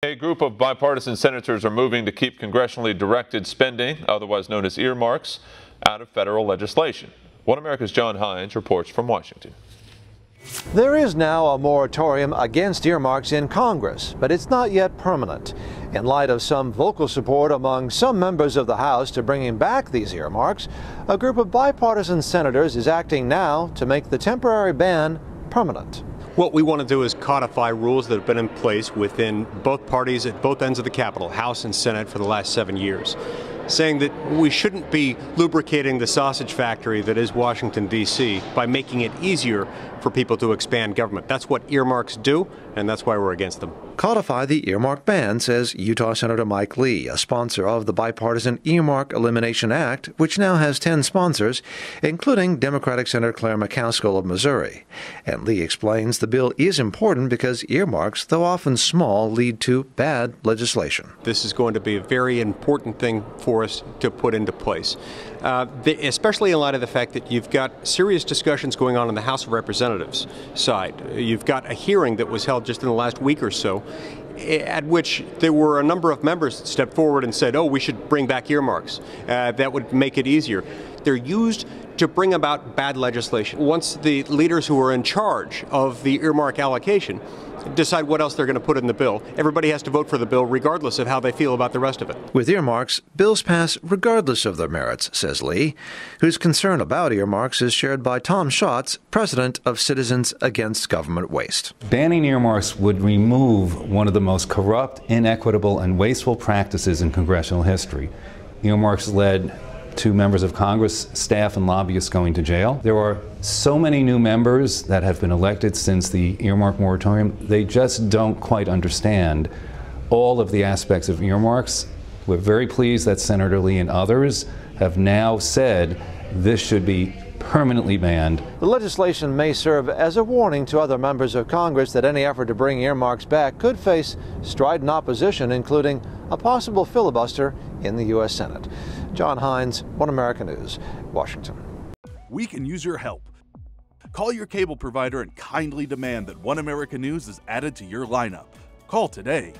A group of bipartisan senators are moving to keep congressionally directed spending, otherwise known as earmarks, out of federal legislation. One America's John Hines reports from Washington. There is now a moratorium against earmarks in Congress, but it's not yet permanent. In light of some vocal support among some members of the House to bringing back these earmarks, a group of bipartisan senators is acting now to make the temporary ban permanent. What we want to do is codify rules that have been in place within both parties at both ends of the Capitol, House and Senate, for the last 7 years, saying that we shouldn't be lubricating the sausage factory that is Washington, D.C. by making it easier for people to expand government. That's what earmarks do, and that's why we're against them. Codify the earmark ban, says Utah Senator Mike Lee, a sponsor of the bipartisan Earmark Elimination Act, which now has 10 sponsors, including Democratic Senator Claire McCaskill of Missouri. And Lee explains the bill is important because earmarks, though often small, lead to bad legislation. This is going to be a very important thing for us to put into place, especially in light of the fact that you've got serious discussions going on in the House of Representatives side. You've got a hearing that was held just in the last week or so, at which there were a number of members that stepped forward and said, oh, we should bring back earmarks. That would make it easier. They're used to bring about bad legislation. Once the leaders who are in charge of the earmark allocation decide what else they're going to put in the bill, everybody has to vote for the bill regardless of how they feel about the rest of it. With earmarks, bills pass regardless of their merits, says Lee, whose concern about earmarks is shared by Tom Schatz, president of Citizens Against Government Waste. Banning earmarks would remove one of the most corrupt, inequitable, and wasteful practices in congressional history. Earmarks led to members of Congress, staff, and lobbyists going to jail. There are so many new members that have been elected since the earmark moratorium. They just don't quite understand all of the aspects of earmarks. We're very pleased that Senator Lee and others have now said this should be permanently banned. The legislation may serve as a warning to other members of Congress that any effort to bring earmarks back could face strident opposition, including a possible filibuster in the U.S. Senate. John Hines, One America News, Washington. We can use your help. Call your cable provider and kindly demand that One America News is added to your lineup. Call today.